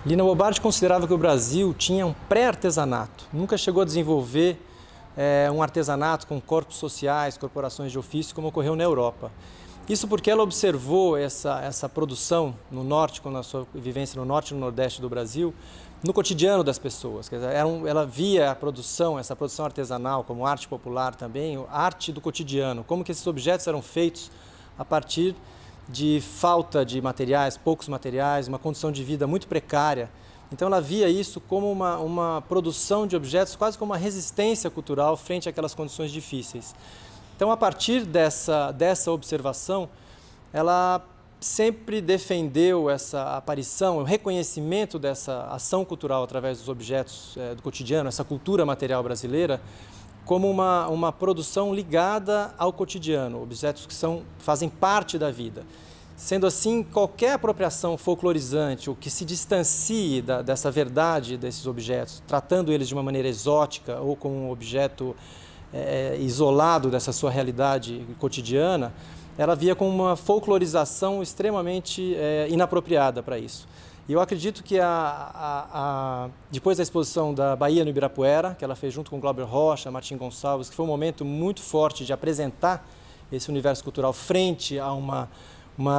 Lina Bobardi considerava que o Brasil tinha um pré-artesanato, nunca chegou a desenvolver um artesanato com corpos sociais, corporações de ofício, como ocorreu na Europa. Isso porque ela observou essa produção no norte, com a sua vivência no norte e no nordeste do Brasil, no cotidiano das pessoas. Quer dizer, ela via a produção, essa produção artesanal, como arte popular também, arte do cotidiano, como que esses objetos eram feitos a partir de falta de materiais, poucos materiais, uma condição de vida muito precária. Então ela via isso como uma produção de objetos, quase como uma resistência cultural frente àquelas condições difíceis. Então, a partir dessa observação, ela sempre defendeu essa aparição, o reconhecimento dessa ação cultural através dos objetos do cotidiano, essa cultura material brasileira, como uma produção ligada ao cotidiano, objetos que fazem parte da vida. Sendo assim, qualquer apropriação folclorizante ou que se distancie dessa verdade desses objetos, tratando eles de uma maneira exótica ou como um objeto isolado dessa sua realidade cotidiana, ela via como uma folclorização extremamente inapropriada para isso. E eu acredito que depois da exposição da Bahia no Ibirapuera, que ela fez junto com Glauber Rocha, Martim Gonçalves, que foi um momento muito forte de apresentar esse universo cultural frente a uma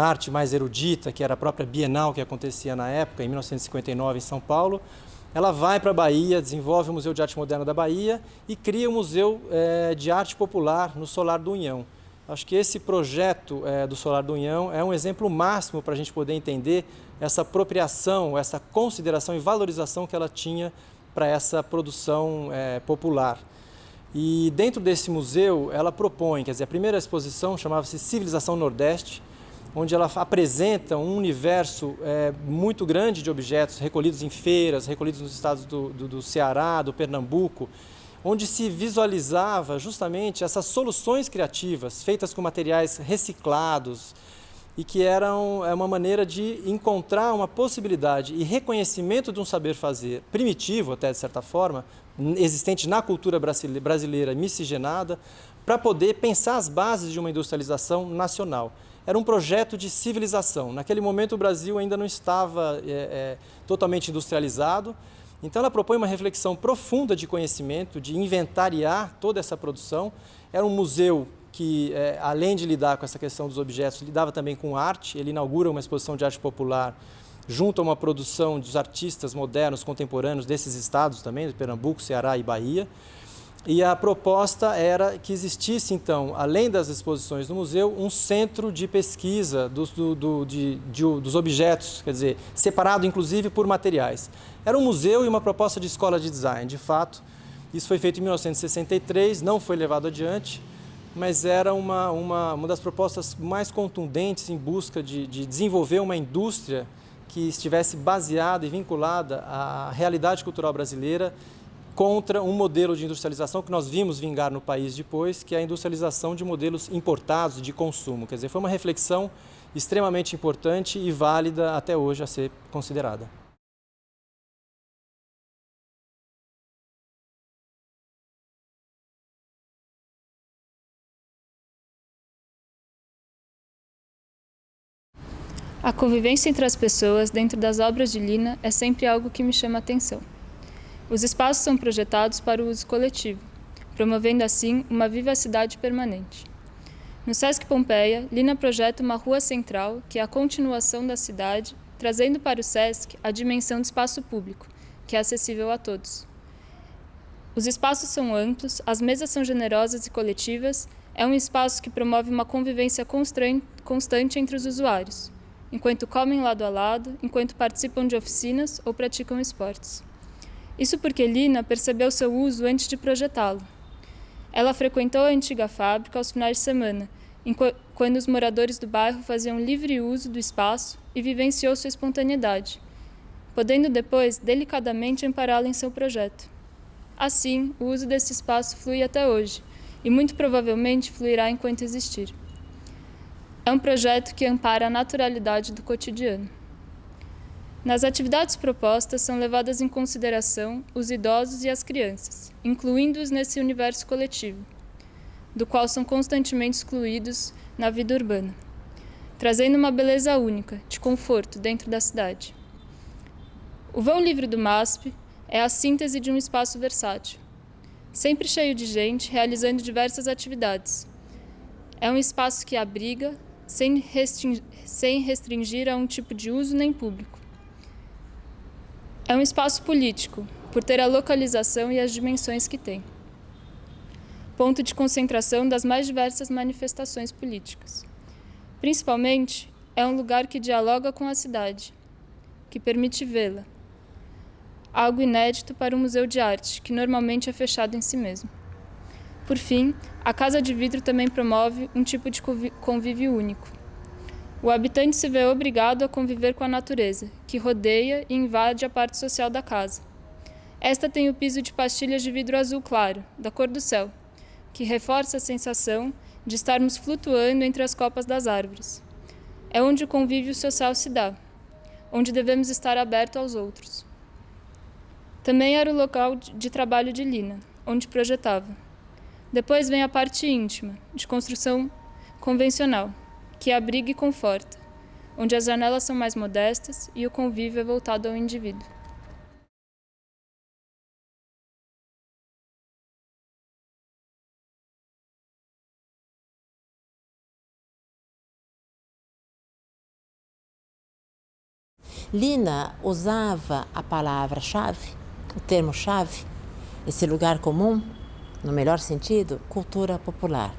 arte mais erudita, que era a própria Bienal que acontecia na época, em 1959, em São Paulo, ela vai para a Bahia, desenvolve o Museu de Arte Moderna da Bahia e cria o Museu de Arte Popular no Solar do Unhão. Acho que esse projeto do Solar do Unhão é um exemplo máximo para a gente poder entender essa apropriação, essa consideração e valorização que ela tinha para essa produção popular. E dentro desse museu, ela propõe, quer dizer, a primeira exposição chamava-se Civilização Nordeste, onde ela apresenta um universo muito grande de objetos recolhidos em feiras, recolhidos nos estados do Ceará, do Pernambuco, onde se visualizava justamente essas soluções criativas feitas com materiais reciclados e que eram uma maneira de encontrar uma possibilidade e reconhecimento de um saber fazer primitivo, até de certa forma, existente na cultura brasileira miscigenada, para poder pensar as bases de uma industrialização nacional. Era um projeto de civilização. Naquele momento o Brasil ainda não estava totalmente industrializado, então ela propõe uma reflexão profunda de conhecimento, de inventariar toda essa produção. Era um museu que, além de lidar com essa questão dos objetos, lidava também com arte. Ele inaugura uma exposição de arte popular junto a uma produção dos artistas modernos, contemporâneos desses estados também, de Pernambuco, Ceará e Bahia. E a proposta era que existisse, então, além das exposições no museu, um centro de pesquisa dos objetos, quer dizer, separado inclusive por materiais. Era um museu e uma proposta de escola de design, de fato. Isso foi feito em 1963, não foi levado adiante, mas era uma das propostas mais contundentes em busca de desenvolver uma indústria que estivesse baseada e vinculada à realidade cultural brasileira, contra um modelo de industrialização que nós vimos vingar no país depois, que é a industrialização de modelos importados de consumo. Quer dizer, foi uma reflexão extremamente importante e válida até hoje a ser considerada. A convivência entre as pessoas dentro das obras de Lina é sempre algo que me chama a atenção. Os espaços são projetados para o uso coletivo, promovendo assim uma vivacidade permanente. No Sesc Pompeia, Lina projeta uma rua central que é a continuação da cidade, trazendo para o Sesc a dimensão de espaço público, que é acessível a todos. Os espaços são amplos, as mesas são generosas e coletivas, é um espaço que promove uma convivência constante entre os usuários, enquanto comem lado a lado, enquanto participam de oficinas ou praticam esportes. Isso porque Lina percebeu seu uso antes de projetá-lo. Ela frequentou a antiga fábrica aos finais de semana, quando os moradores do bairro faziam livre uso do espaço e vivenciou sua espontaneidade, podendo depois delicadamente ampará-la em seu projeto. Assim, o uso desse espaço flui até hoje, e muito provavelmente fluirá enquanto existir. É um projeto que ampara a naturalidade do cotidiano. Nas atividades propostas são levadas em consideração os idosos e as crianças, incluindo-os nesse universo coletivo, do qual são constantemente excluídos na vida urbana, trazendo uma beleza única, de conforto dentro da cidade. O vão livre do MASP é a síntese de um espaço versátil, sempre cheio de gente, realizando diversas atividades. É um espaço que abriga, sem restringir a um tipo de uso nem público. É um espaço político, por ter a localização e as dimensões que tem. Ponto de concentração das mais diversas manifestações políticas. Principalmente, é um lugar que dialoga com a cidade, que permite vê-la. Algo inédito para um museu de arte, que normalmente é fechado em si mesmo. Por fim, a Casa de Vidro também promove um tipo de convívio único. O habitante se vê obrigado a conviver com a natureza, que rodeia e invade a parte social da casa. Esta tem o piso de pastilhas de vidro azul claro, da cor do céu, que reforça a sensação de estarmos flutuando entre as copas das árvores. É onde o convívio social se dá, onde devemos estar abertos aos outros. Também era o local de trabalho de Lina, onde projetava. Depois vem a parte íntima, de construção convencional, que abriga e conforta, onde as janelas são mais modestas e o convívio é voltado ao indivíduo. Lina usava a palavra-chave, o termo-chave, esse lugar comum, no melhor sentido, cultura popular.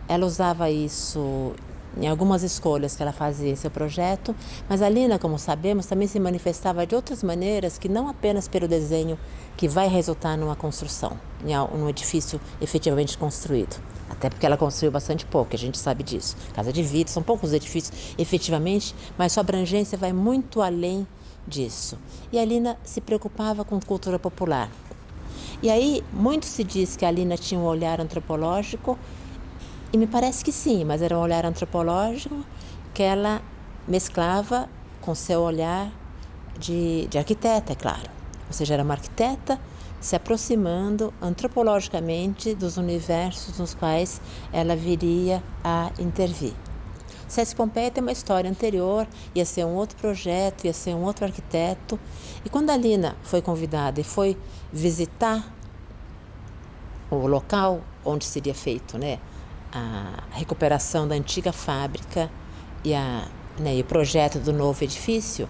Ela usava isso em algumas escolhas que ela fazia em seu projeto, mas a Lina, como sabemos, também se manifestava de outras maneiras que não apenas pelo desenho que vai resultar numa construção, num edifício efetivamente construído. Até porque ela construiu bastante pouco, a gente sabe disso. Casa de Vidro, são poucos edifícios efetivamente, mas sua abrangência vai muito além disso. E a Lina se preocupava com cultura popular. E aí, muito se diz que a Lina tinha um olhar antropológico, e me parece que sim, mas era um olhar antropológico que ela mesclava com seu olhar de arquiteta, é claro. Ou seja, era uma arquiteta se aproximando antropologicamente dos universos nos quais ela viria a intervir. Sesc Pompeia tem uma história anterior, ia ser um outro projeto, ia ser um outro arquiteto. E quando a Lina foi convidada e foi visitar o local onde seria feito, a recuperação da antiga fábrica e o projeto do novo edifício,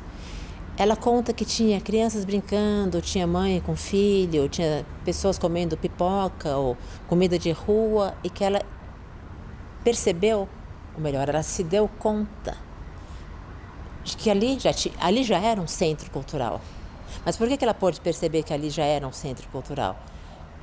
ela conta que tinha crianças brincando, tinha mãe com filho, tinha pessoas comendo pipoca ou comida de rua, e que ela percebeu, ou melhor, ela se deu conta de que ali já era um centro cultural. Mas por que ela pôde perceber que ali já era um centro cultural?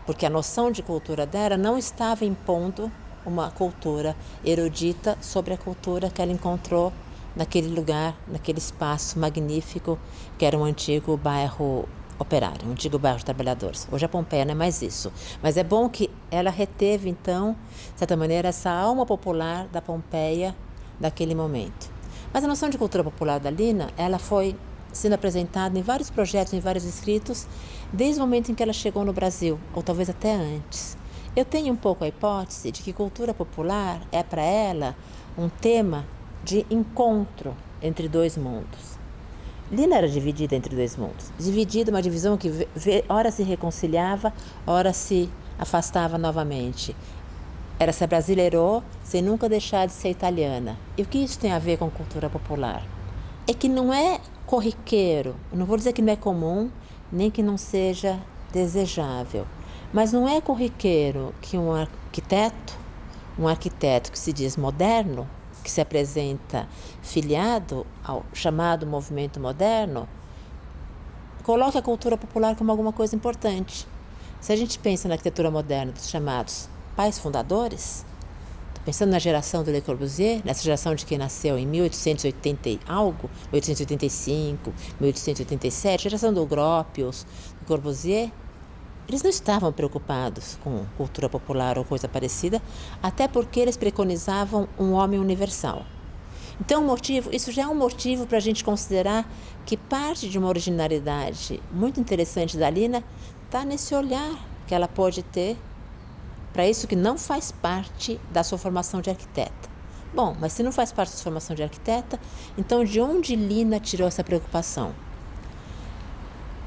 Porque a noção de cultura dela não estava impondo uma cultura erudita sobre a cultura que ela encontrou naquele lugar, naquele espaço magnífico que era um antigo bairro operário, um antigo bairro de trabalhadores. Hoje a Pompeia não é mais isso, mas é bom que ela reteve então, de certa maneira, essa alma popular da Pompeia daquele momento. Mas a noção de cultura popular da Lina, ela foi sendo apresentada em vários projetos, em vários escritos, desde o momento em que ela chegou no Brasil, ou talvez até antes. Eu tenho um pouco a hipótese de que cultura popular é para ela um tema de encontro entre dois mundos. Lina era dividida entre dois mundos. Dividida, uma divisão que ora se reconciliava, ora se afastava novamente. Ela se abrasileirou sem nunca deixar de ser italiana. E o que isso tem a ver com cultura popular? É que não é corriqueiro, eu não vou dizer que não é comum, nem que não seja desejável, mas não é corriqueiro que um arquiteto que se diz moderno, que se apresenta filiado ao chamado movimento moderno, coloque a cultura popular como alguma coisa importante. Se a gente pensa na arquitetura moderna dos chamados pais fundadores, estou pensando na geração do Le Corbusier, nessa geração de quem nasceu em 1880 e algo, 1885, 1887, geração do Gropius, do Corbusier, eles não estavam preocupados com cultura popular ou coisa parecida, até porque eles preconizavam um homem universal. Então, isso já é um motivo para a gente considerar que parte de uma originalidade muito interessante da Lina está nesse olhar que ela pode ter para isso que não faz parte da sua formação de arquiteta. Bom, mas se não faz parte da sua formação de arquiteta, então de onde Lina tirou essa preocupação?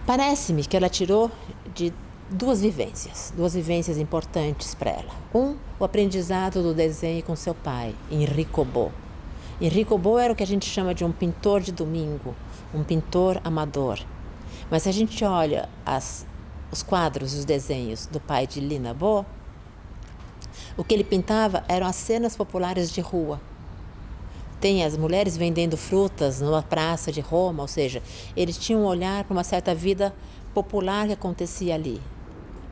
Parece-me que ela tirou de duas vivências importantes para ela. O aprendizado do desenho com seu pai, Enrico Bo. Enrico Bo era o que a gente chama de um pintor de domingo, um pintor amador. Mas se a gente olha os quadros e os desenhos do pai de Lina Bo, o que ele pintava eram as cenas populares de rua. Tem as mulheres vendendo frutas numa praça de Roma, ou seja, eles tinham um olhar para uma certa vida popular que acontecia ali.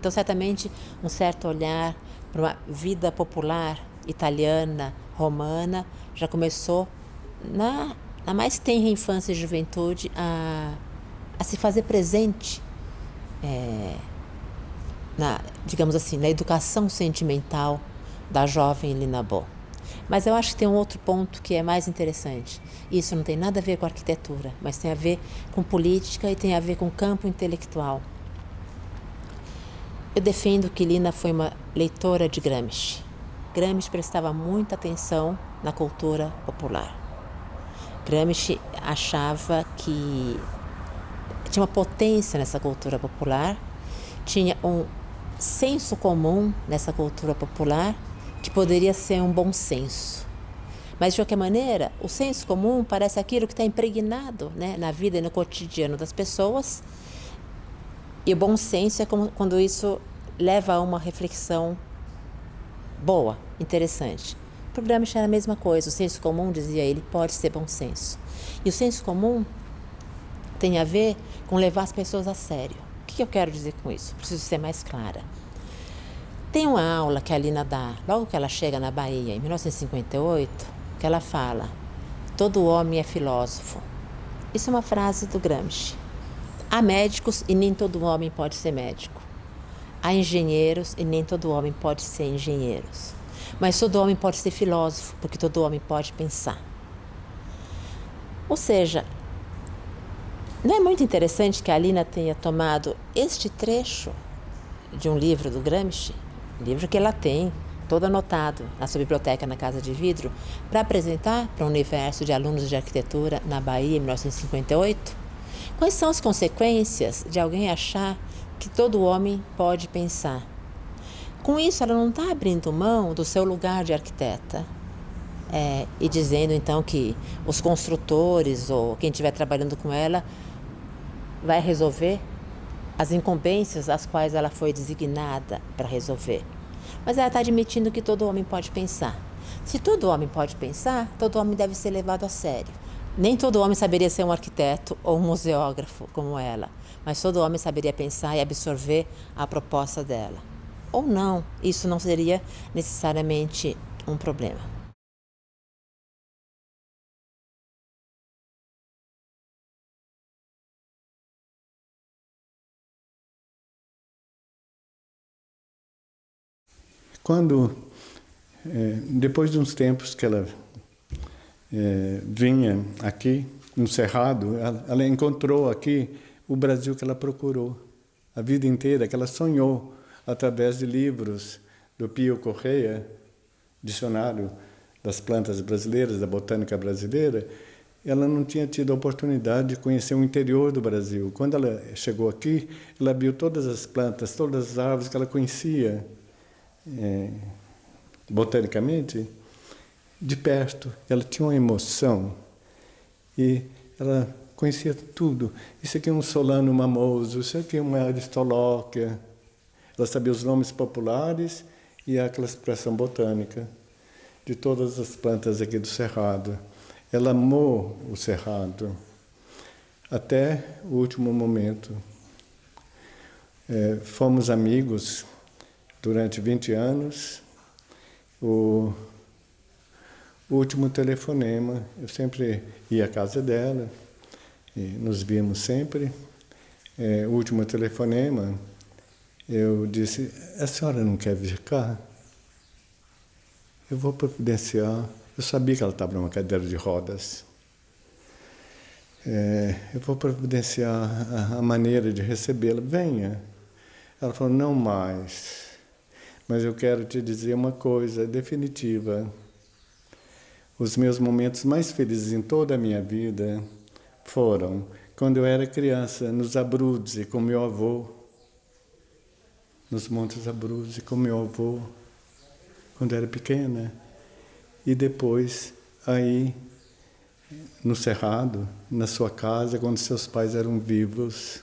Então, certamente, um certo olhar para uma vida popular italiana, romana, já começou na mais tenra infância e juventude a se fazer presente, digamos assim, na educação sentimental da jovem Lina Bo. Mas eu acho que tem um outro ponto que é mais interessante. Isso não tem nada a ver com arquitetura, mas tem a ver com política e tem a ver com campo intelectual. Eu defendo que Lina foi uma leitora de Gramsci. Gramsci prestava muita atenção na cultura popular. Gramsci achava que tinha uma potência nessa cultura popular, tinha um senso comum nessa cultura popular que poderia ser um bom senso. Mas, de qualquer maneira, o senso comum parece aquilo que está impregnado, né, na vida e no cotidiano das pessoas. E o bom senso é quando isso leva a uma reflexão boa, interessante. O programa era a mesma coisa. O senso comum, dizia ele, pode ser bom senso. E o senso comum tem a ver com levar as pessoas a sério. O que eu quero dizer com isso? Preciso ser mais clara. Tem uma aula que a Lina dá, logo que ela chega na Bahia, em 1958, que ela fala: todo homem é filósofo. Isso é uma frase do Gramsci. Há médicos e nem todo homem pode ser médico. Há engenheiros e nem todo homem pode ser engenheiro. Mas todo homem pode ser filósofo, porque todo homem pode pensar. Ou seja, não é muito interessante que a Lina tenha tomado este trecho de um livro do Gramsci, livro que ela tem, todo anotado na sua biblioteca na Casa de Vidro, para apresentar para um universo de alunos de arquitetura na Bahia em 1958? Quais são as consequências de alguém achar que todo homem pode pensar? Com isso, ela não está abrindo mão do seu lugar de arquiteta e dizendo, então, que os construtores ou quem estiver trabalhando com ela vai resolver as incumbências às quais ela foi designada para resolver. Mas ela está admitindo que todo homem pode pensar. Se todo homem pode pensar, todo homem deve ser levado a sério. Nem todo homem saberia ser um arquiteto ou um museógrafo como ela, mas todo homem saberia pensar e absorver a proposta dela. Ou não, isso não seria necessariamente um problema. Depois de uns tempos que ela vinha aqui no Cerrado, ela encontrou aqui o Brasil que ela procurou a vida inteira, que ela sonhou através de livros do Pio Correia, Dicionário das Plantas Brasileiras, da Botânica Brasileira. Ela não tinha tido a oportunidade de conhecer o interior do Brasil. Quando ela chegou aqui, ela viu todas as plantas, todas as árvores que ela conhecia botanicamente de perto. Ela tinha uma emoção e ela conhecia tudo. Isso aqui é um solano mamoso, isso aqui é uma aristolóquia. Ela sabia os nomes populares e a classificação botânica de todas as plantas aqui do Cerrado. Ela amou o Cerrado até o último momento. Fomos amigos durante 20 anos. O último telefonema, eu sempre ia à casa dela, e nos víamos sempre. O último telefonema, eu disse: a senhora não quer vir cá? Eu vou providenciar. Eu sabia que ela estava numa cadeira de rodas. Eu vou providenciar a maneira de recebê-la. Venha. Ela falou: não mais. Mas eu quero te dizer uma coisa definitiva. Os meus momentos mais felizes em toda a minha vida foram quando eu era criança, nos Abruzzi, com meu avô, nos Montes Abruzzi, com meu avô, quando eu era pequena. E depois, aí, no Cerrado, na sua casa, quando seus pais eram vivos.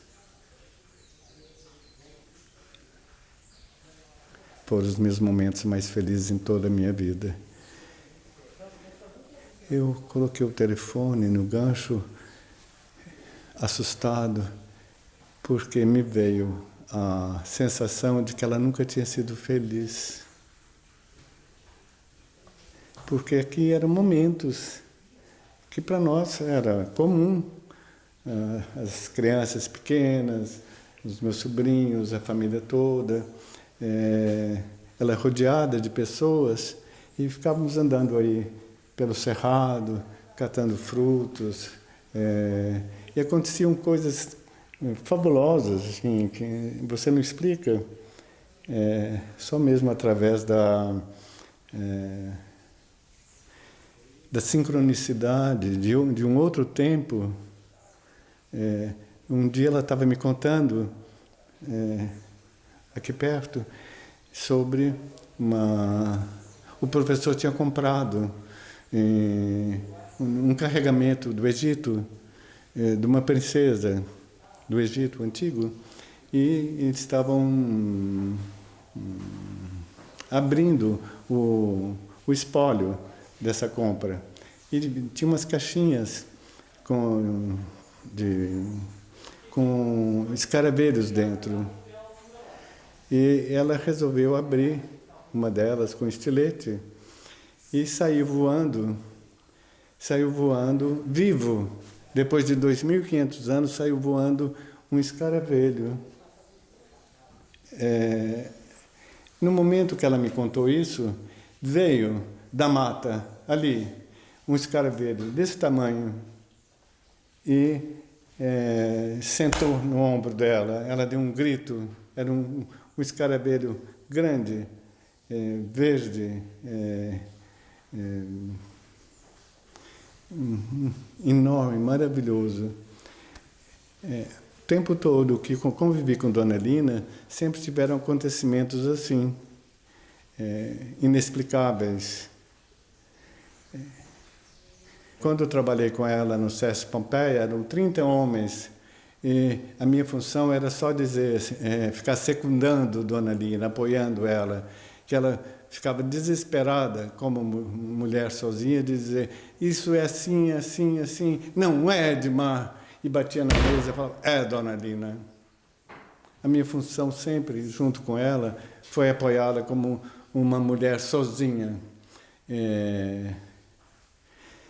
Foram os meus momentos mais felizes em toda a minha vida. Eu coloquei o telefone no gancho, assustado, porque me veio a sensação de que ela nunca tinha sido feliz. Porque aqui eram momentos que para nós era comum. As crianças pequenas, os meus sobrinhos, a família toda, ela rodeada de pessoas, e ficávamos andando aí pelo cerrado, catando frutos, e aconteciam coisas fabulosas, assim, que você não explica, só mesmo através da sincronicidade de um outro tempo. Um dia ela estava me contando, aqui perto, sobre o professor tinha comprado um carregamento do Egito, de uma princesa do Egito antigo, e eles estavam abrindo o espólio dessa compra. E tinha umas caixinhas com escaravelhos dentro. E ela resolveu abrir uma delas com estilete e saiu voando vivo. Depois de 2.500 anos, saiu voando um escaravelho. No momento que ela me contou isso, veio da mata, ali, um escaravelho desse tamanho e sentou no ombro dela. Ela deu um grito, era um escaravelho grande, verde, enorme, maravilhoso. O tempo todo que convivi com Dona Lina, sempre tiveram acontecimentos assim, inexplicáveis. Quando eu trabalhei com ela no SESC Pompeia, eram 30 homens, e a minha função era só dizer, ficar secundando Dona Lina, apoiando ela, que ela ficava desesperada, como mulher sozinha, de dizer, isso é assim, assim, assim, não é, Edmar, e batia na mesa e falava, Dona Lina. A minha função sempre, junto com ela, foi apoiá-la como uma mulher sozinha,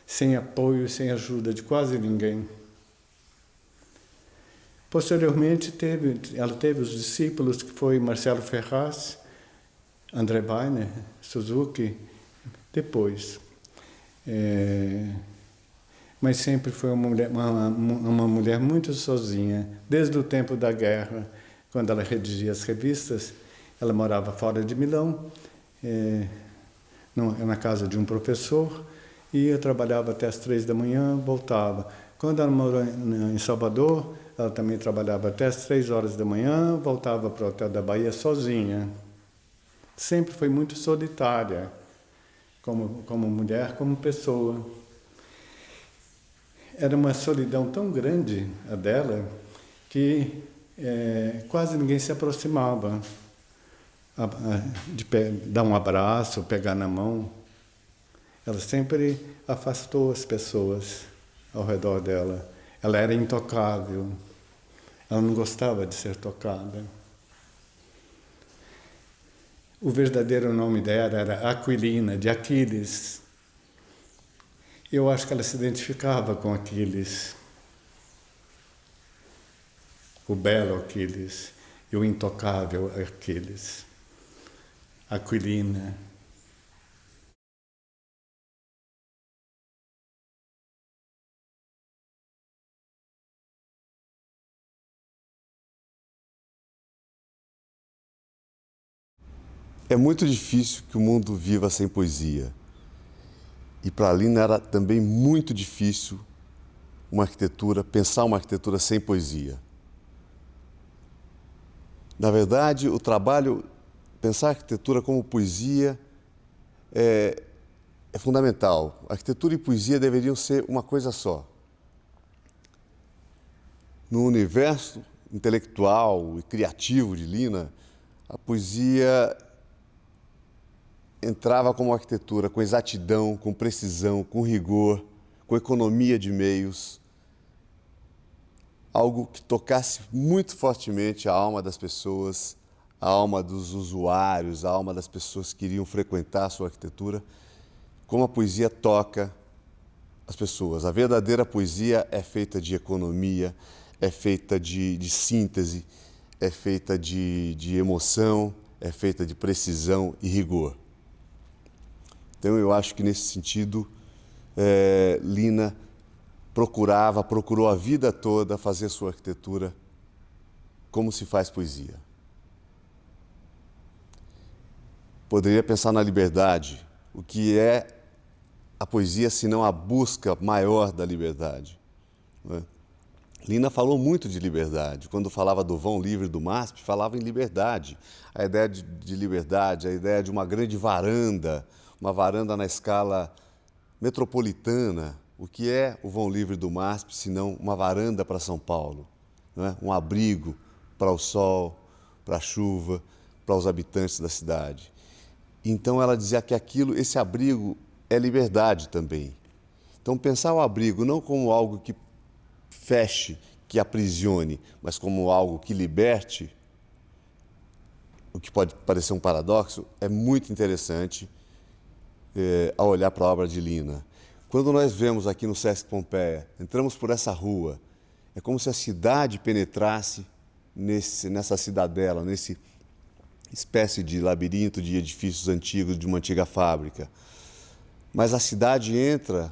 sem apoio, sem ajuda de quase ninguém. Posteriormente, ela teve os discípulos, que foi Marcelo Ferraz, André Weiner, Suzuki, depois. Mas sempre foi uma mulher muito sozinha, desde o tempo da guerra, quando ela redigia as revistas. Ela morava fora de Milão, na casa de um professor, e eu trabalhava até as 3 da manhã, voltava. Quando ela morou em Salvador, ela também trabalhava até as 3 horas da manhã, voltava para o Hotel da Bahia sozinha. Sempre foi muito solitária, como mulher, como pessoa. Era uma solidão tão grande a dela, que quase ninguém se aproximava de dar um abraço, pegar na mão. Ela sempre afastou as pessoas ao redor dela. Ela era intocável. Ela não gostava de ser tocada. O verdadeiro nome dela era Aquilina, de Aquiles. Eu acho que ela se identificava com Aquiles. O belo Aquiles e o intocável Aquiles. Aquilina. É muito difícil que o mundo viva sem poesia. E para a Lina era também muito difícil uma arquitetura, pensar uma arquitetura sem poesia. Na verdade, o trabalho, pensar a arquitetura como poesia é fundamental. Arquitetura e poesia deveriam ser uma coisa só. No universo intelectual e criativo de Lina, a poesia entrava como arquitetura, com exatidão, com precisão, com rigor, com economia de meios, algo que tocasse muito fortemente a alma das pessoas, a alma dos usuários, a alma das pessoas que iriam frequentar a sua arquitetura, como a poesia toca as pessoas. A verdadeira poesia é feita de economia, é feita de síntese, é feita de emoção, é feita de precisão e rigor. Então, eu acho que, nesse sentido, Lina procurou a vida toda fazer sua arquitetura como se faz poesia. Poderia pensar na liberdade. O que é a poesia, senão a busca maior da liberdade? Não é? Lina falou muito de liberdade. Quando falava do vão livre do MASP, falava em liberdade. A ideia de liberdade, a ideia de uma grande varanda, uma varanda na escala metropolitana. O que é o vão livre do MASP, senão uma varanda para São Paulo? Não é? Um abrigo para o sol, para a chuva, para os habitantes da cidade. Então ela dizia que esse abrigo é liberdade também. Então pensar o abrigo não como algo que feche, que aprisione, mas como algo que liberte, o que pode parecer um paradoxo, é muito interessante ao olhar para a obra de Lina. Quando nós vemos aqui no Sesc Pompeia, entramos por essa rua, é como se a cidade penetrasse nessa cidadela, nesse espécie de labirinto de edifícios antigos de uma antiga fábrica. Mas a cidade entra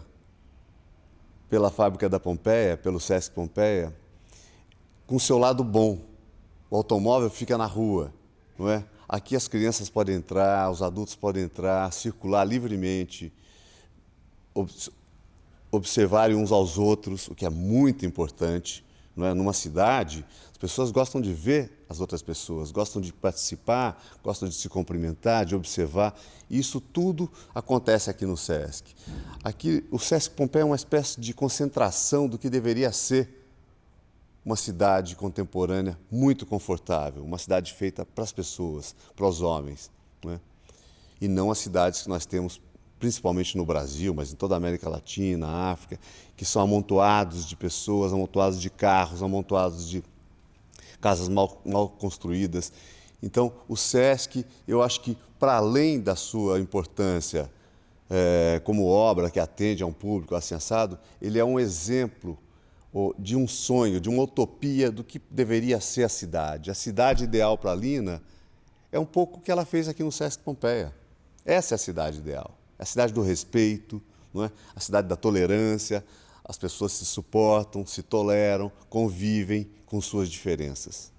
pela fábrica da Pompeia, pelo Sesc Pompeia, com o seu lado bom. O automóvel fica na rua, não é? Aqui as crianças podem entrar, os adultos podem entrar, circular livremente, observarem uns aos outros, o que é muito importante. Não é? Numa cidade, as pessoas gostam de ver as outras pessoas, gostam de participar, gostam de se cumprimentar, de observar. E isso tudo acontece aqui no Sesc. Aqui, o Sesc Pompeia é uma espécie de concentração do que deveria ser uma cidade contemporânea muito confortável, uma cidade feita para as pessoas, para os homens, não é? E não as cidades que nós temos, principalmente no Brasil, mas em toda a América Latina, África, que são amontoados de pessoas, amontoados de carros, amontoados de casas mal construídas. Então, o Sesc, eu acho que, para além da sua importância como obra que atende a um público assim assado, ele é um exemplo de um sonho, de uma utopia do que deveria ser a cidade. A cidade ideal para a Lina é um pouco o que ela fez aqui no Sesc Pompeia. Essa é a cidade ideal. É a cidade do respeito, não é? A cidade da tolerância, as pessoas se suportam, se toleram, convivem com suas diferenças.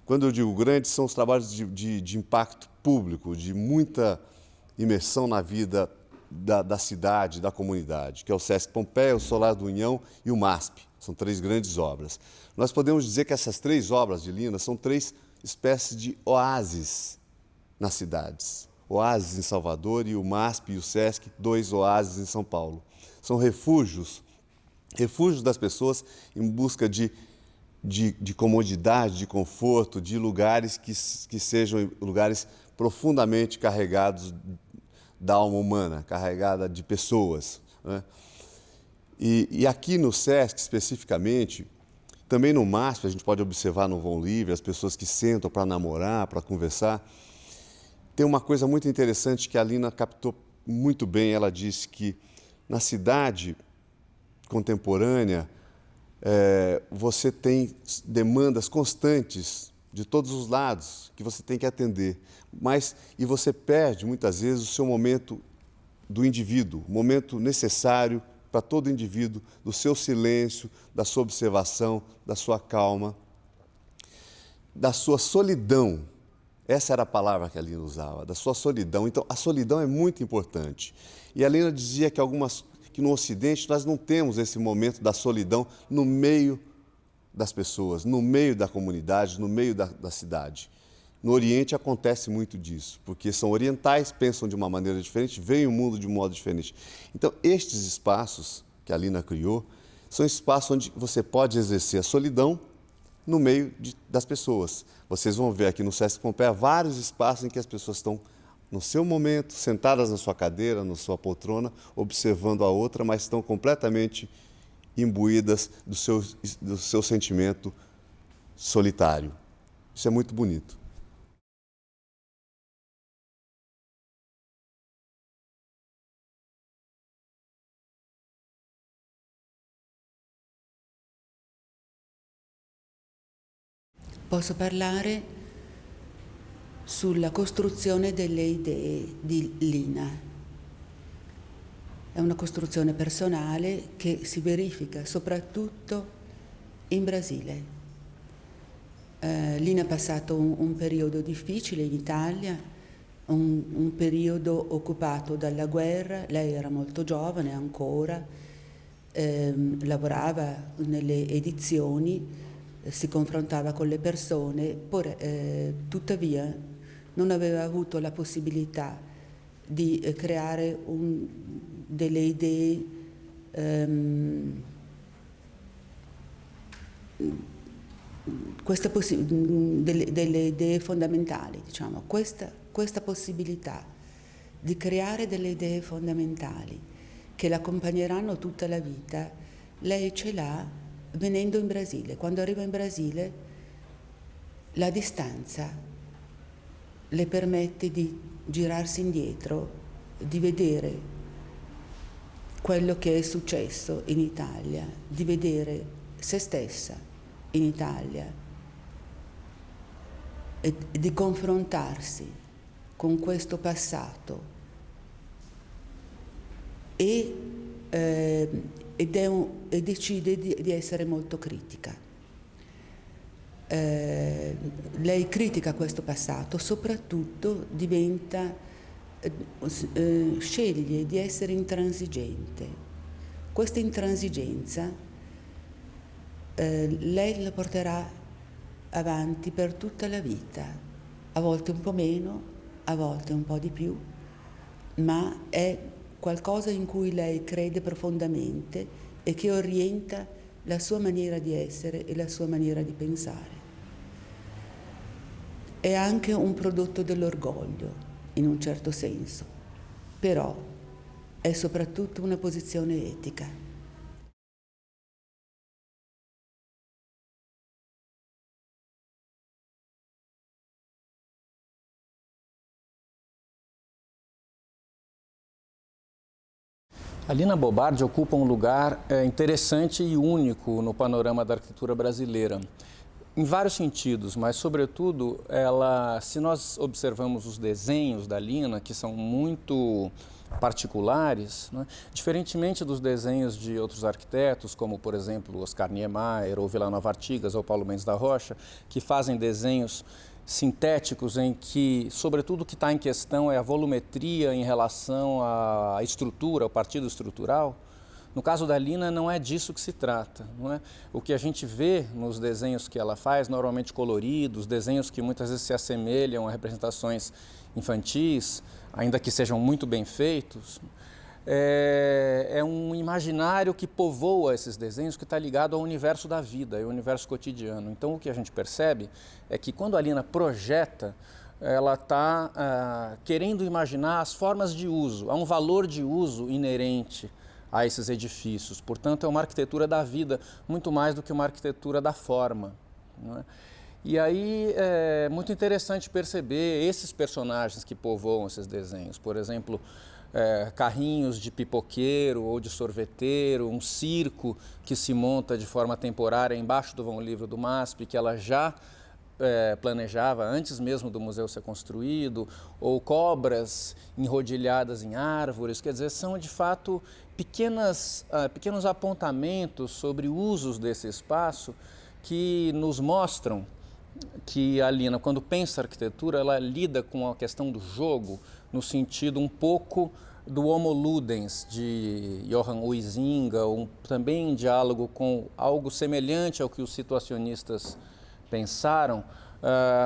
Quando eu digo grandes, são os trabalhos de impacto público, de muita imersão na vida da cidade, da comunidade, que é o Sesc Pompeia, o Solar do União e o MASP. São 3 grandes obras. Nós podemos dizer que essas 3 obras de Lina são 3 espécies de oásis nas cidades. Oásis em Salvador e o MASP e o Sesc, 2 oásis em São Paulo. São refúgios das pessoas em busca de comodidade, de conforto, de lugares que sejam lugares profundamente carregados da alma humana, carregada de pessoas, né? E aqui no Sesc, especificamente, também no MASP, a gente pode observar no vão livre, as pessoas que sentam para namorar, para conversar. Tem uma coisa muito interessante que a Lina captou muito bem. Ela disse que na cidade contemporânea você tem demandas constantes de todos os lados que você tem que atender, e você perde muitas vezes o seu momento do indivíduo, o momento necessário para todo indivíduo, do seu silêncio, da sua observação, da sua calma, da sua solidão. Essa era a palavra que a Lina usava, da sua solidão. Então, a solidão é muito importante. E a Lina dizia que no Ocidente nós não temos esse momento da solidão no meio das pessoas, no meio da comunidade, no meio da cidade. No Oriente acontece muito disso, porque são orientais, pensam de uma maneira diferente, veem o mundo de um modo diferente. Então, estes espaços que a Lina criou são espaços onde você pode exercer a solidão no meio das pessoas. Vocês vão ver aqui no Sesc Pompeia vários espaços em que as pessoas estão no seu momento, sentadas na sua cadeira, na sua poltrona, observando a outra, mas estão completamente imbuídas do seu sentimento solitário. Isso é muito bonito. Posso parlare sulla costruzione delle idee di Lina. È una costruzione personale che si verifica soprattutto in Brasile. Lina ha passato un periodo difficile in Italia, un periodo occupato dalla guerra. Lei era molto giovane ancora, lavorava nelle edizioni, si confrontava con le persone, tuttavia non aveva avuto la possibilità di creare delle idee delle idee fondamentali, diciamo. Questa possibilità di creare delle idee fondamentali che l'accompagneranno tutta la vita, lei ce l'ha venendo in Brasile. Quando arriva in Brasile, la distanza le permette di girarsi indietro, di vedere quello che è successo in Italia, di vedere se stessa in Italia e di confrontarsi con questo passato e decide di essere molto critica. Lei critica questo passato, soprattutto sceglie di essere intransigente. Questa intransigenza lei la porterà avanti per tutta la vita, a volte un po' meno, a volte un po' di più, ma è qualcosa in cui lei crede profondamente e che orienta la sua maniera di essere e la sua maniera di pensare. È anche un prodotto dell'orgoglio, in un certo senso, però è soprattutto una posizione etica. A Lina Bobardi ocupa um lugar interessante e único no panorama da arquitetura brasileira, em vários sentidos, mas sobretudo, se nós observamos os desenhos da Lina, que são muito particulares, né? Diferentemente dos desenhos de outros arquitetos, como por exemplo Oscar Niemeyer ou Vila Nova Artigas ou Paulo Mendes da Rocha, que fazem desenhos sintéticos em que, sobretudo, o que está em questão é a volumetria em relação à estrutura, ao partido estrutural. No caso da Lina, não é disso que se trata, não é? O que a gente vê nos desenhos que ela faz, normalmente coloridos, desenhos que muitas vezes se assemelham a representações infantis, ainda que sejam muito bem feitos, é um imaginário que povoa esses desenhos, que está ligado ao universo da vida, ao universo cotidiano. Então, o que a gente percebe é que quando a Lina projeta, ela está querendo imaginar as formas de uso, há um valor de uso inerente a esses edifícios. Portanto, é uma arquitetura da vida, muito mais do que uma arquitetura da forma, não é? E aí é muito interessante perceber esses personagens que povoam esses desenhos. Por exemplo, carrinhos de pipoqueiro ou de sorveteiro, um circo que se monta de forma temporária embaixo do vão livre do MASP, que ela já planejava antes mesmo do museu ser construído, ou cobras enrodilhadas em árvores. Quer dizer, são de fato pequenos apontamentos sobre usos desse espaço que nos mostram que a Lina, quando pensa arquitetura, ela lida com a questão do jogo no sentido um pouco do Homo Ludens, de Johann Huizinga, também em diálogo com algo semelhante ao que os situacionistas pensaram,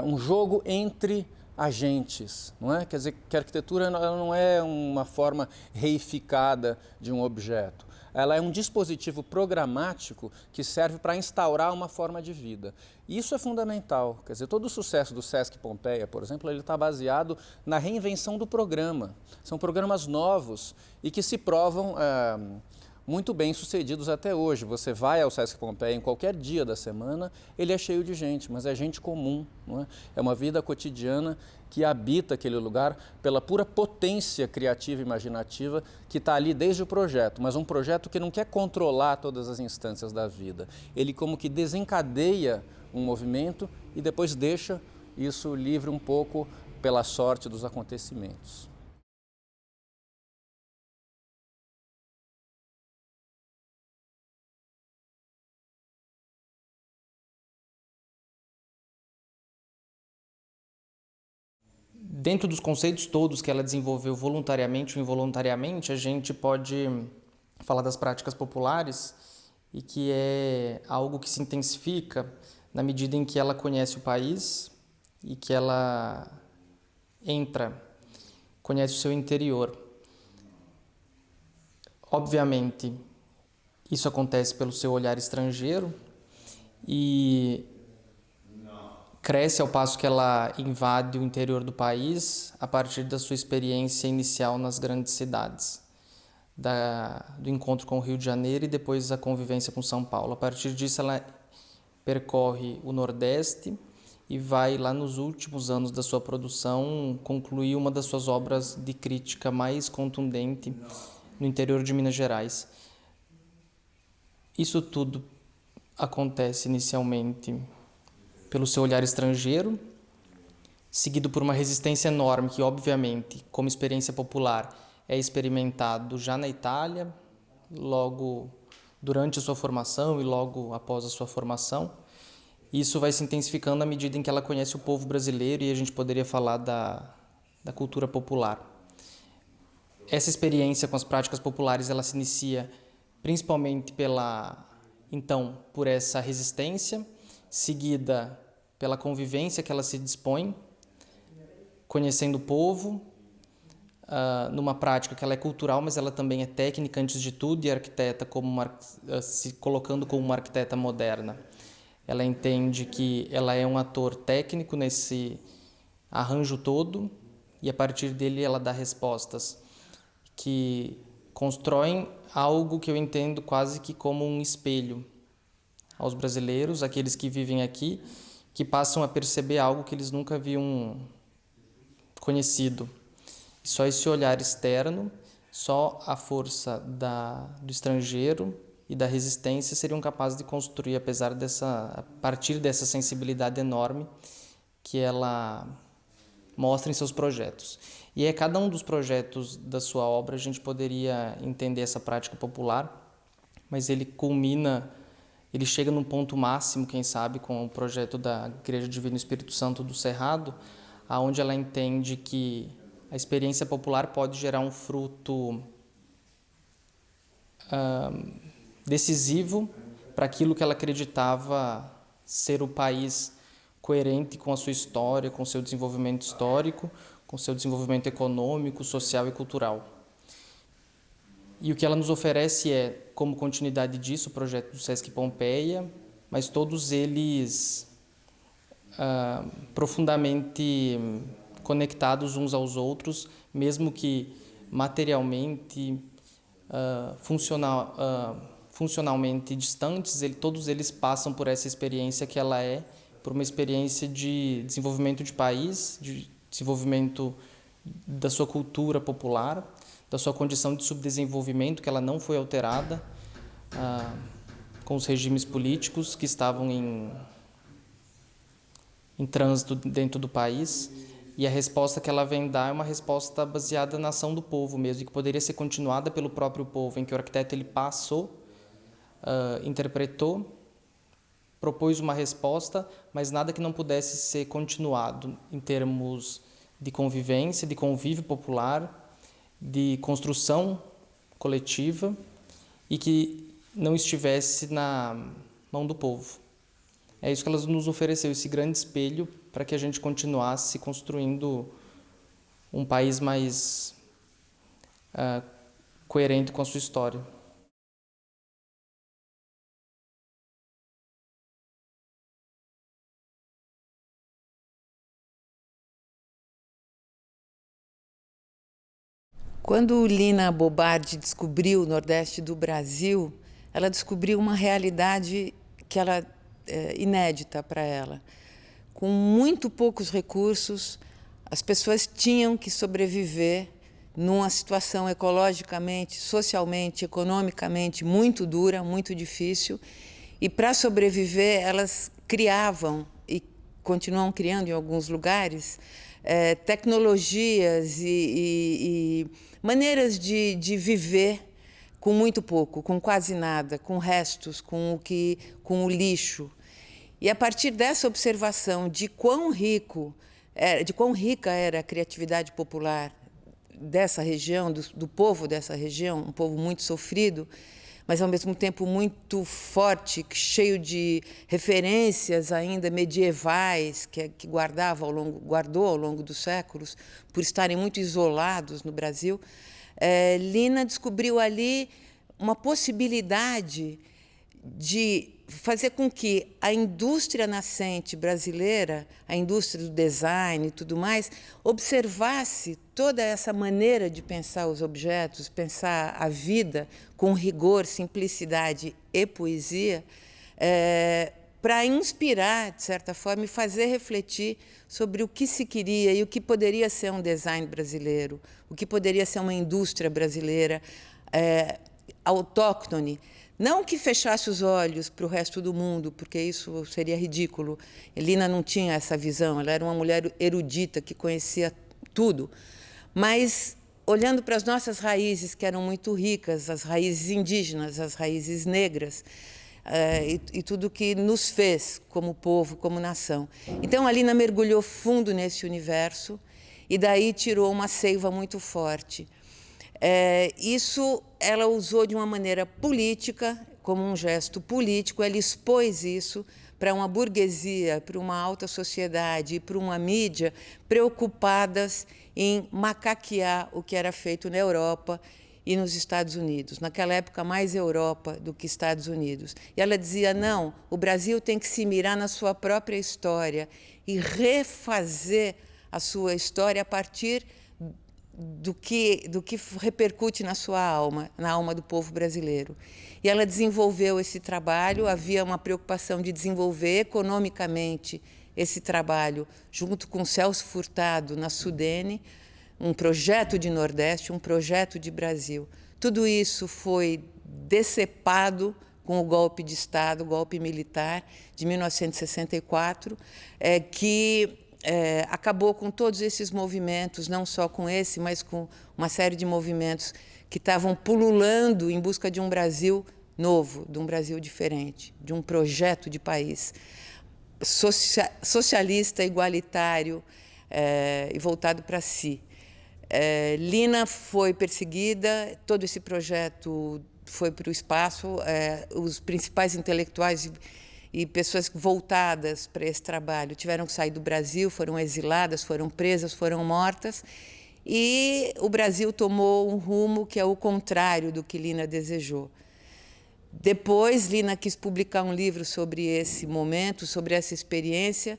um jogo entre agentes, não é? Quer dizer, que a arquitetura ela não é uma forma reificada de um objeto. Ela é um dispositivo programático que serve para instaurar uma forma de vida. Isso é fundamental. Quer dizer, todo o sucesso do Sesc Pompeia, por exemplo, ele está baseado na reinvenção do programa. São programas novos e que se provam muito bem sucedidos até hoje. Você vai ao Sesc Pompeia em qualquer dia da semana, ele é cheio de gente, mas é gente comum, não é? É uma vida cotidiana que habita aquele lugar pela pura potência criativa e imaginativa que está ali desde o projeto, mas um projeto que não quer controlar todas as instâncias da vida. Ele como que desencadeia um movimento e depois deixa isso livre um pouco pela sorte dos acontecimentos. Dentro dos conceitos todos que ela desenvolveu voluntariamente ou involuntariamente, a gente pode falar das práticas populares e que é algo que se intensifica na medida em que ela conhece o país e que ela conhece o seu interior. Obviamente, isso acontece pelo seu olhar estrangeiro e cresce ao passo que ela invade o interior do país a partir da sua experiência inicial nas grandes cidades, do encontro com o Rio de Janeiro e depois a convivência com São Paulo. A partir disso, ela percorre o Nordeste e vai, lá nos últimos anos da sua produção, concluir uma das suas obras de crítica mais contundente no interior de Minas Gerais. Isso tudo acontece inicialmente pelo seu olhar estrangeiro, seguido por uma resistência enorme que, obviamente, como experiência popular, é experimentado já na Itália, logo durante a sua formação e logo após a sua formação. Isso vai se intensificando à medida em que ela conhece o povo brasileiro e a gente poderia falar da cultura popular. Essa experiência com as práticas populares, ela se inicia principalmente por essa resistência, seguida pela convivência que ela se dispõe, conhecendo o povo, numa prática que ela é cultural, mas ela também é técnica antes de tudo e arquiteta se colocando como uma arquiteta moderna. Ela entende que ela é um ator técnico nesse arranjo todo e a partir dele ela dá respostas que constroem algo que eu entendo quase que como um espelho aos brasileiros, aqueles que vivem aqui, que passam a perceber algo que eles nunca haviam conhecido. E só esse olhar externo, só a força do estrangeiro e da resistência seriam capazes de construir, a partir dessa sensibilidade enorme que ela mostra em seus projetos. E é cada um dos projetos da sua obra a gente poderia entender essa prática popular, mas ele chega num ponto máximo, quem sabe, com o projeto da Igreja Divino Espírito Santo do Cerrado, aonde ela entende que a experiência popular pode gerar um fruto decisivo para aquilo que ela acreditava ser o país coerente com a sua história, com o seu desenvolvimento histórico, com o seu desenvolvimento econômico, social e cultural. E o que ela nos oferece é, como continuidade disso, o projeto do Sesc Pompeia, mas todos eles profundamente conectados uns aos outros, mesmo que materialmente, funcionalmente distantes, todos eles passam por essa experiência que ela é, por uma experiência de desenvolvimento de país, de desenvolvimento da sua cultura popular, da sua condição de subdesenvolvimento, que ela não foi alterada com os regimes políticos que estavam em trânsito dentro do país. E a resposta que ela vem dar é uma resposta baseada na ação do povo mesmo, e que poderia ser continuada pelo próprio povo, em que o arquiteto ele passou, interpretou propôs uma resposta, mas nada que não pudesse ser continuado em termos de convivência, de convívio popular, de construção coletiva e que não estivesse na mão do povo. É isso que ela nos ofereceu, esse grande espelho para que a gente continuasse construindo um país mais coerente com a sua história. Quando Lina Bobardi descobriu o Nordeste do Brasil, ela descobriu uma realidade que ela inédita para ela. Com muito poucos recursos, as pessoas tinham que sobreviver numa situação ecologicamente, socialmente, economicamente muito dura, muito difícil. E para sobreviver, elas criavam e continuam criando em alguns lugares tecnologias e maneiras de viver com muito pouco, com quase nada, com restos, com o lixo. E a partir dessa observação de quão rica era a criatividade popular dessa região, do povo dessa região, um povo muito sofrido, mas ao mesmo tempo muito forte, cheio de referências ainda medievais que guardou ao longo dos séculos, por estarem muito isolados no Brasil, Lina descobriu ali uma possibilidade de fazer com que a indústria nascente brasileira, a indústria do design e tudo mais, observasse toda essa maneira de pensar os objetos, pensar a vida com rigor, simplicidade e poesia, para inspirar, de certa forma, e fazer refletir sobre o que se queria e o que poderia ser um design brasileiro, o que poderia ser uma indústria brasileira autóctone. Não que fechasse os olhos para o resto do mundo, porque isso seria ridículo. Lina não tinha essa visão, ela era uma mulher erudita que conhecia tudo. Mas, olhando para as nossas raízes, que eram muito ricas, as raízes indígenas, as raízes negras, e tudo que nos fez como povo, como nação. Então, a Lina mergulhou fundo nesse universo e daí tirou uma seiva muito forte. Isso ela usou de uma maneira política, como um gesto político, ela expôs isso para uma burguesia, para uma alta sociedade e para uma mídia preocupadas em macaquear o que era feito na Europa e nos Estados Unidos. Naquela época, mais Europa do que Estados Unidos. E ela dizia, não, o Brasil tem que se mirar na sua própria história e refazer a sua história a partir do que repercute na sua alma, na alma do povo brasileiro. E ela desenvolveu esse trabalho, havia uma preocupação de desenvolver economicamente esse trabalho, junto com Celso Furtado, na Sudene, um projeto de Nordeste, um projeto de Brasil. Tudo isso foi decepado com o golpe de Estado, o golpe militar de 1964, que acabou com todos esses movimentos, não só com esse, mas com uma série de movimentos que estavam pululando em busca de um Brasil novo, de um Brasil diferente, de um projeto de país socialista, igualitário e voltado para si. Lina foi perseguida, todo esse projeto foi para o espaço, os principais intelectuais e pessoas voltadas para esse trabalho tiveram que sair do Brasil, foram exiladas, foram presas, foram mortas, e o Brasil tomou um rumo que é o contrário do que Lina desejou. Depois, Lina quis publicar um livro sobre esse momento, sobre essa experiência,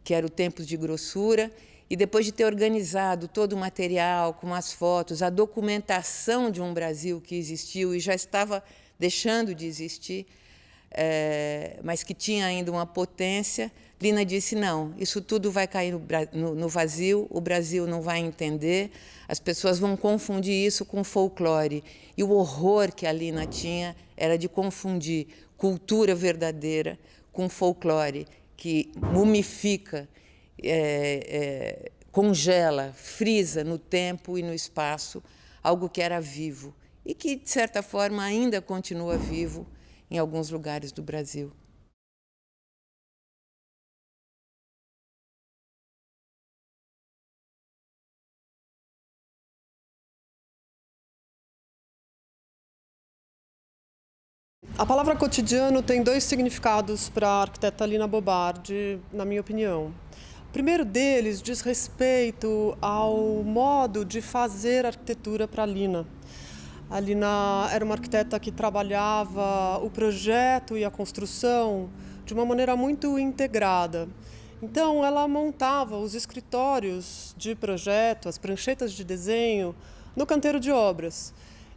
que era o Tempos de Grossura, e depois de ter organizado todo o material, com as fotos, a documentação de um Brasil que existiu e já estava deixando de existir, mas que tinha ainda uma potência, Lina disse, não, isso tudo vai cair no vazio, o Brasil não vai entender, as pessoas vão confundir isso com folclore. E o horror que a Lina tinha era de confundir cultura verdadeira com folclore, que mumifica, congela, frisa no tempo e no espaço algo que era vivo e que, de certa forma, ainda continua vivo em alguns lugares do Brasil. A palavra cotidiano tem dois significados para a arquiteta Lina Bobardi, na minha opinião. O primeiro deles diz respeito ao modo de fazer arquitetura para a Lina. A Lina era uma arquiteta que trabalhava o projeto e a construção de uma maneira muito integrada. Então, ela montava os escritórios de projeto, as pranchetas de desenho, no canteiro de obras.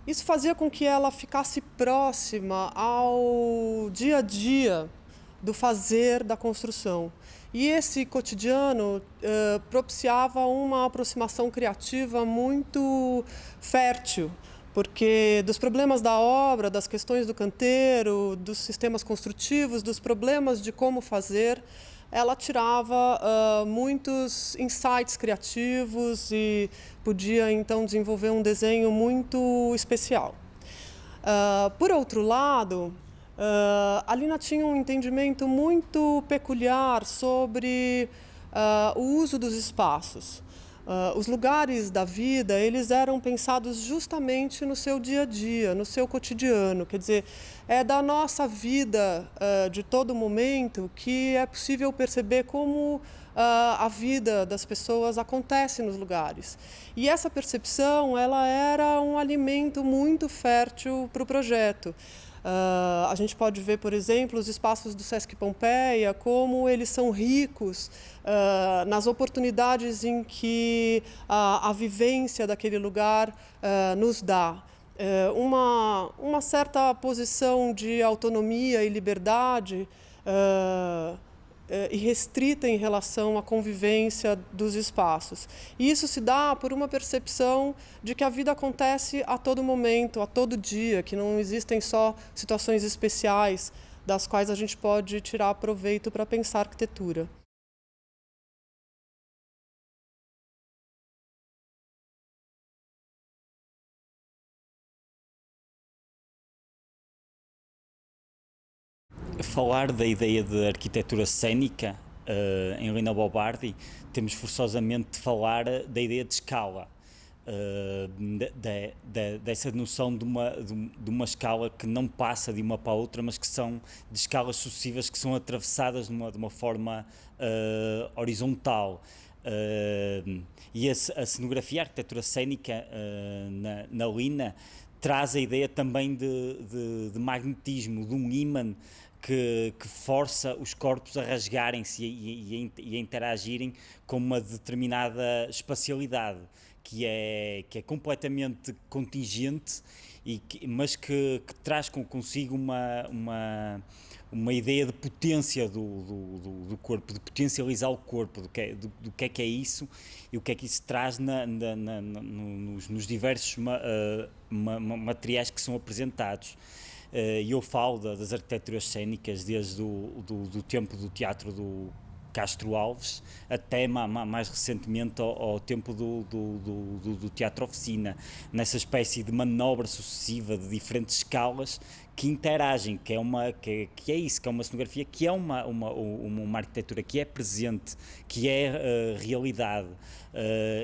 Isso fazia com que ela ficasse próxima ao dia a dia do fazer da construção. E esse cotidiano propiciava uma aproximação criativa muito fértil, porque dos problemas da obra, das questões do canteiro, dos sistemas construtivos, dos problemas de como fazer, ela tirava muitos insights criativos e podia então desenvolver um desenho muito especial. Por outro lado, a Lina tinha um entendimento muito peculiar sobre o uso dos espaços. Os lugares da vida, eles eram pensados justamente no seu dia a dia, no seu cotidiano. Quer dizer, é da nossa vida de todo momento que é possível perceber como a vida das pessoas acontece nos lugares. E essa percepção, ela era um alimento muito fértil para o projeto. A gente pode ver, por exemplo, os espaços do Sesc Pompeia, como eles são ricos nas oportunidades em que a vivência daquele lugar nos dá. Uma certa posição de autonomia e liberdade irrestrita em relação à convivência dos espaços. E isso se dá por uma percepção de que a vida acontece a todo momento, a todo dia, que não existem só situações especiais das quais a gente pode tirar proveito para pensar arquitetura. Falar da ideia de arquitetura cênica em Lina Bobardi, temos forçosamente de falar da ideia de escala, dessa noção de uma escala que não passa de uma para a outra, mas que são de escalas sucessivas que são atravessadas de uma forma horizontal. E a cenografia, a arquitetura cênica na Lina traz a ideia também de magnetismo, de um ímã que força os corpos a rasgarem-se e a interagirem com uma determinada espacialidade, que é completamente contingente, mas que traz consigo uma ideia de potência do corpo, de potencializar o corpo, do que é isso e o que é que isso traz nos diversos materiais que são apresentados. Eu falo das arquiteturas cênicas desde do tempo do teatro do Castro Alves até mais recentemente ao tempo do teatro oficina, nessa espécie de manobra sucessiva de diferentes escalas que interagem, que é isso, que é uma cenografia, que é uma arquitetura que é presente, que é realidade,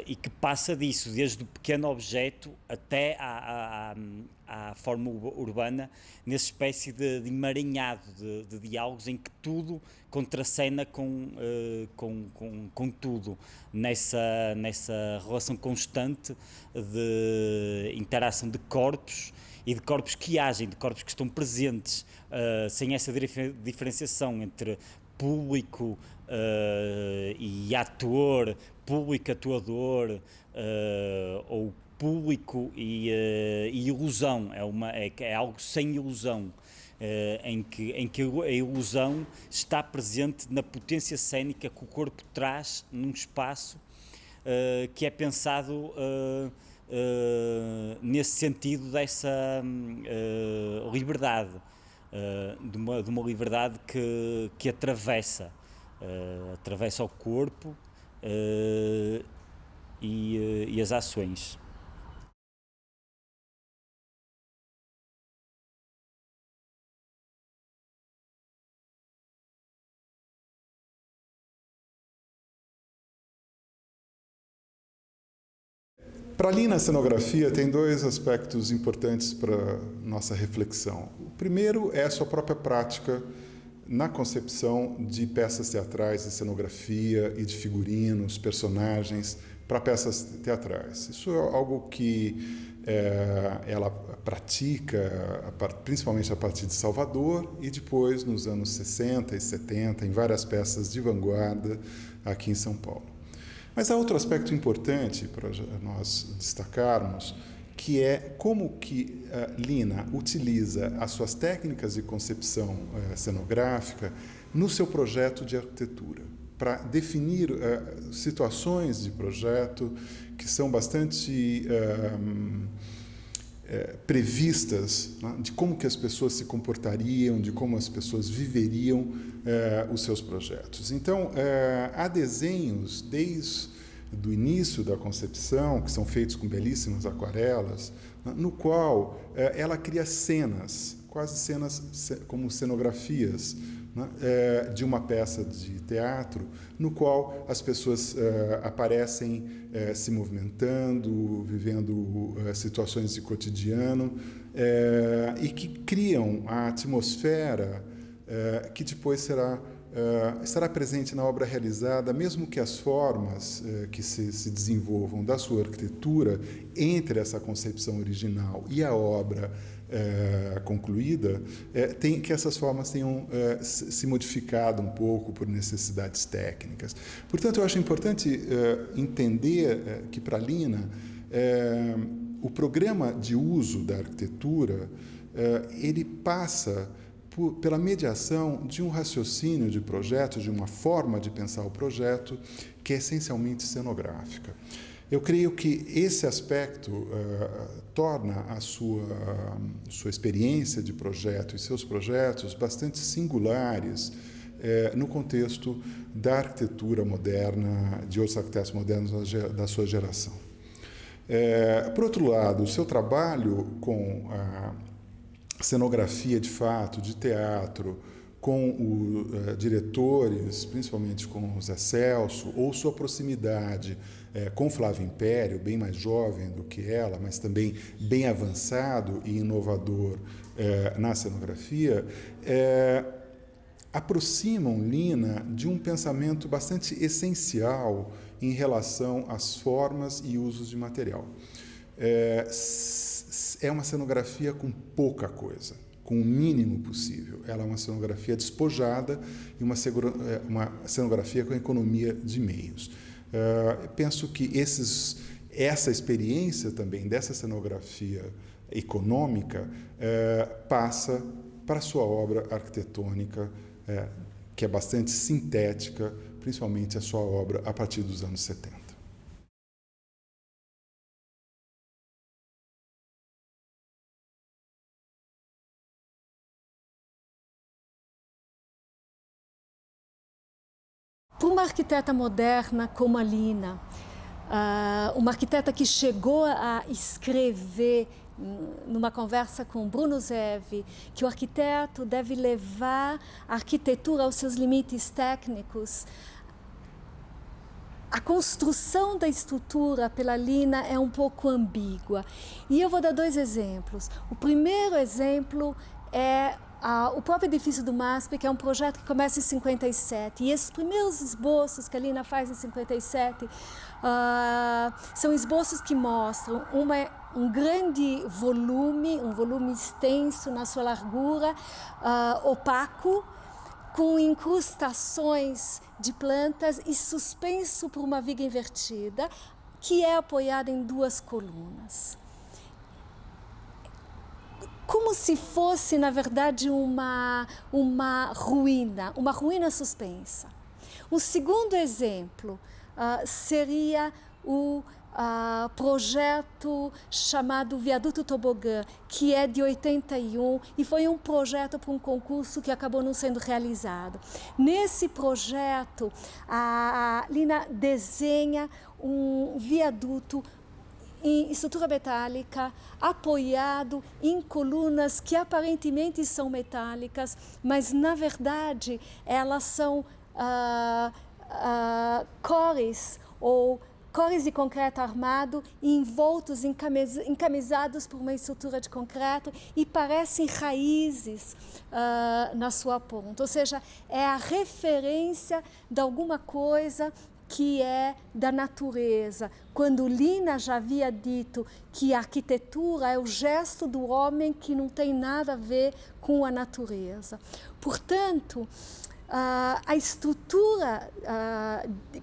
e que passa disso, desde o pequeno objeto até à forma urbana, nessa espécie de emaranhado de diálogos em que tudo contracena com tudo, nessa relação constante de interação de corpos e de corpos que agem, de corpos que estão presentes, sem essa diferenciação entre público e ator, público atuador, ou público e ilusão. É algo sem ilusão, em que a ilusão está presente na potência cênica que o corpo traz num espaço que é pensado nesse sentido dessa liberdade, de uma liberdade que atravessa o corpo e as ações. Para a Lina, a cenografia tem dois aspectos importantes para nossa reflexão. O primeiro é a sua própria prática na concepção de peças teatrais, de cenografia e de figurinos, personagens para peças teatrais. Isso é algo que ela pratica, principalmente a partir de Salvador e depois nos anos 60 e 70, em várias peças de vanguarda aqui em São Paulo. Mas há outro aspecto importante para nós destacarmos, que é como que Lina utiliza as suas técnicas de concepção cenográfica no seu projeto de arquitetura, para definir situações de projeto que são bastante previstas, né, de como que as pessoas se comportariam, de como as pessoas viveriam os seus projetos. Então, há desenhos desde do início da concepção, que são feitos com belíssimas aquarelas, no qual ela cria cenas, quase cenas como cenografias, né, de uma peça de teatro, no qual as pessoas aparecem se movimentando, vivendo situações de cotidiano, e que criam a atmosfera que depois estará presente na obra realizada, mesmo que as formas que se desenvolvam da sua arquitetura entre essa concepção original e a obra concluída, que essas formas tenham se modificado um pouco por necessidades técnicas. Portanto, eu acho importante entender que, para a Lina, o programa de uso da arquitetura ele passa pela mediação de um raciocínio de projeto, de uma forma de pensar o projeto, que é essencialmente cenográfica. Eu creio que esse aspecto torna a sua experiência de projeto e seus projetos bastante singulares no contexto da arquitetura moderna, de outros arquitetos modernos da sua geração. Por outro lado, o seu trabalho com a cenografia de fato, de teatro, com diretores, principalmente com o Zé Celso, ou sua proximidade com Flávio Império, bem mais jovem do que ela, mas também bem avançado e inovador na cenografia, aproximam Lina de um pensamento bastante essencial em relação às formas e usos de material. É uma cenografia com pouca coisa, com o mínimo possível. Ela é uma cenografia despojada e uma cenografia com economia de meios. Penso que essa experiência também dessa cenografia econômica passa para a sua obra arquitetônica, que é bastante sintética, principalmente a sua obra a partir dos anos 70. Para uma arquiteta moderna como a Lina, uma arquiteta que chegou a escrever numa conversa com Bruno Zevi, que o arquiteto deve levar a arquitetura aos seus limites técnicos, a construção da estrutura pela Lina é um pouco ambígua. E eu vou dar dois exemplos. O primeiro exemplo é o próprio edifício do MASP, que é um projeto que começa em 57. E esses primeiros esboços que a Lina faz em 57 são esboços que mostram um grande volume, um volume extenso na sua largura, opaco, com incrustações de plantas e suspenso por uma viga invertida, que é apoiada em duas colunas. Como se fosse, na verdade, uma ruína suspensa. O segundo exemplo seria o projeto chamado Viaduto Tobogã, que é de 81 e foi um projeto para um concurso que acabou não sendo realizado. Nesse projeto, a Lina desenha um viaduto em estrutura metálica, apoiado em colunas que aparentemente são metálicas, mas na verdade elas são cores ou cores de concreto armado envoltos, encamisados por uma estrutura de concreto e parecem raízes na sua ponta. Ou seja, é a referência de alguma coisa que é da natureza. Quando Lina já havia dito que a arquitetura é o gesto do homem que não tem nada a ver com a natureza. Portanto, a estrutura,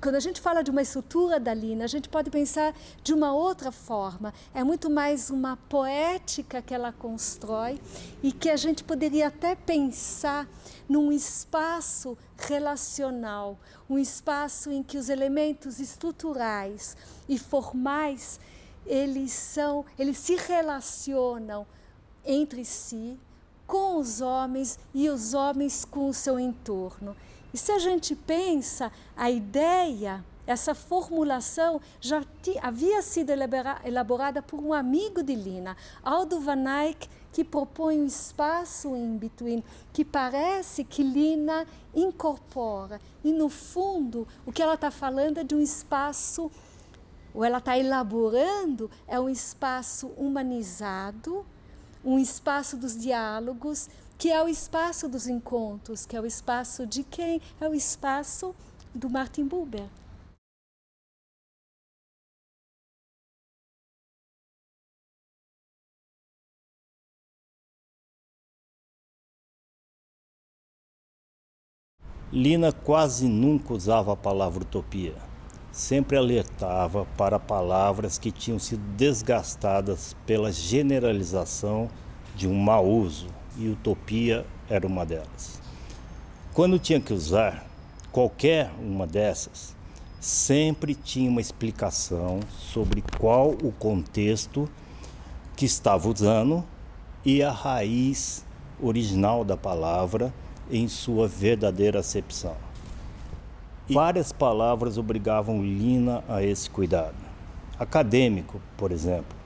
quando a gente fala de uma estrutura da Lina, a gente pode pensar de uma outra forma. É muito mais uma poética que ela constrói e que a gente poderia até pensar num espaço relacional, um espaço em que os elementos estruturais e formais, eles se relacionam entre si, com os homens e os homens com o seu entorno. E se a gente pensa, a ideia, essa formulação já havia sido elaborada por um amigo de Lina, Aldo van Eyck, que propõe um espaço in between, que parece que Lina incorpora. E no fundo, o que ela está falando é de um espaço, ou ela está elaborando, é um espaço humanizado, um espaço dos diálogos, que é o espaço dos encontros, que é o espaço de quem? É o espaço do Martin Buber. Lina quase nunca usava a palavra utopia. Sempre alertava para palavras que tinham sido desgastadas pela generalização de um mau uso, e utopia era uma delas. Quando tinha que usar qualquer uma dessas, sempre tinha uma explicação sobre qual o contexto que estava usando e a raiz original da palavra em sua verdadeira acepção. Várias palavras obrigavam Lina a esse cuidado. Acadêmico, por exemplo,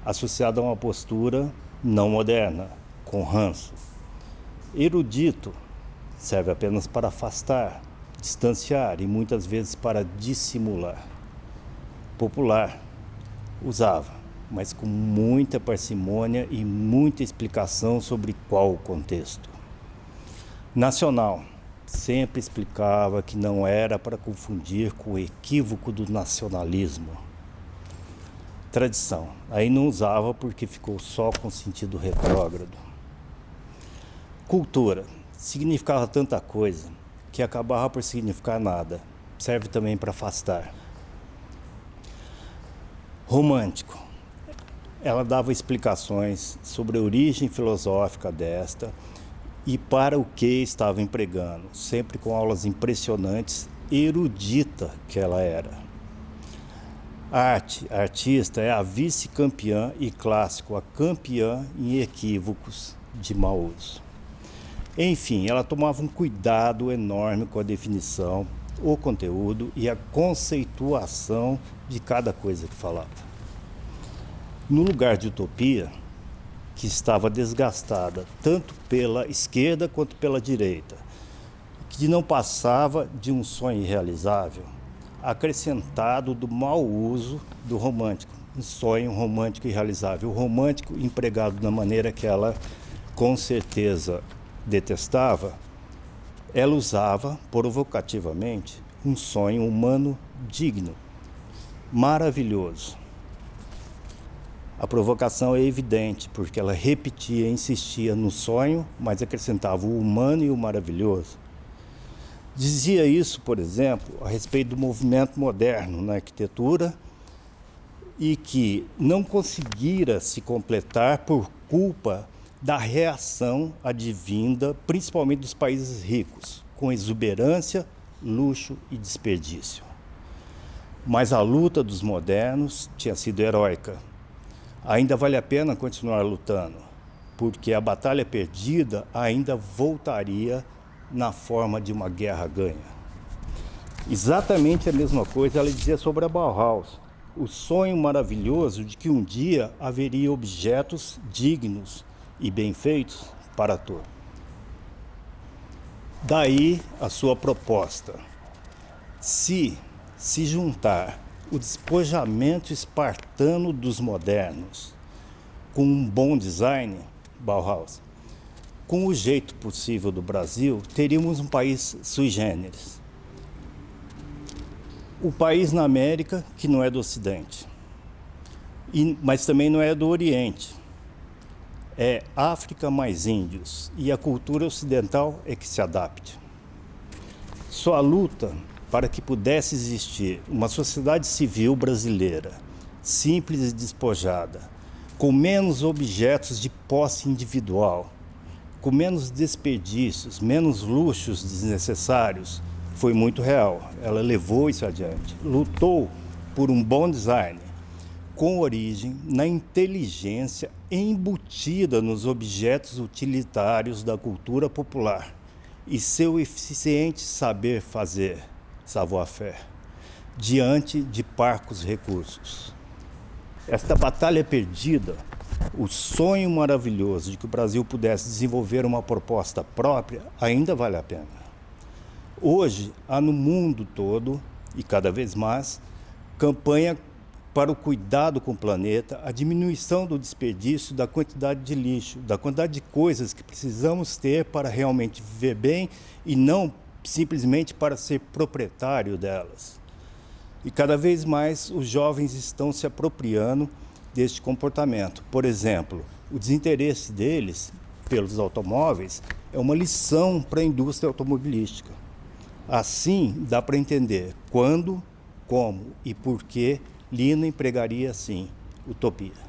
associado a uma postura não moderna, com ranço. Erudito serve apenas para afastar, distanciar e muitas vezes para dissimular. Popular usava, mas com muita parcimônia e muita explicação sobre qual o contexto. Nacional sempre explicava que não era para confundir com o equívoco do nacionalismo. Tradição, aí não usava porque ficou só com sentido retrógrado. Cultura, significava tanta coisa que acabava por significar nada. Serve também para afastar. Romântico, ela dava explicações sobre a origem filosófica desta e para o que estava empregando, sempre com aulas impressionantes, erudita que ela era. Arte, artista, é a vice-campeã e clássico, a campeã em equívocos de mau uso. Enfim, ela tomava um cuidado enorme com a definição, o conteúdo e a conceituação de cada coisa que falava. No lugar de utopia, que estava desgastada tanto pela esquerda quanto pela direita, que não passava de um sonho irrealizável, acrescentado do mau uso do romântico, um sonho romântico irrealizável, o romântico empregado da maneira que ela com certeza detestava, ela usava provocativamente um sonho humano digno, maravilhoso. A provocação é evidente, porque ela repetia, insistia no sonho, mas acrescentava o humano e o maravilhoso. Dizia isso, por exemplo, a respeito do movimento moderno na arquitetura e que não conseguira se completar por culpa da reação advinda, principalmente dos países ricos, com exuberância, luxo e desperdício. Mas a luta dos modernos tinha sido heróica. Ainda vale a pena continuar lutando, porque a batalha perdida ainda voltaria na forma de uma guerra ganha. Exatamente a mesma coisa ela dizia sobre a Bauhaus, o sonho maravilhoso de que um dia haveria objetos dignos e bem feitos para todos. Daí a sua proposta. Se juntar o despojamento espartano dos modernos, com um bom design, Bauhaus, com o jeito possível do Brasil, teríamos um país sui generis. O país na América que não é do Ocidente, mas também não é do Oriente. É África mais índios, e a cultura ocidental é que se adapte. Sua luta para que pudesse existir uma sociedade civil brasileira, simples e despojada, com menos objetos de posse individual, com menos desperdícios, menos luxos desnecessários, foi muito real. Ela levou isso adiante, lutou por um bom design, com origem na inteligência embutida nos objetos utilitários da cultura popular e seu eficiente saber fazer, savoir-faire, diante de parcos recursos. Esta batalha perdida, o sonho maravilhoso de que o Brasil pudesse desenvolver uma proposta própria, ainda vale a pena. Hoje, há no mundo todo, e cada vez mais, campanha para o cuidado com o planeta, a diminuição do desperdício, da quantidade de lixo, da quantidade de coisas que precisamos ter para realmente viver bem e não simplesmente para ser proprietário delas. E cada vez mais os jovens estão se apropriando deste comportamento. Por exemplo, o desinteresse deles pelos automóveis é uma lição para a indústria automobilística. Assim, dá para entender quando, como e por que Lina empregaria, sim, utopia.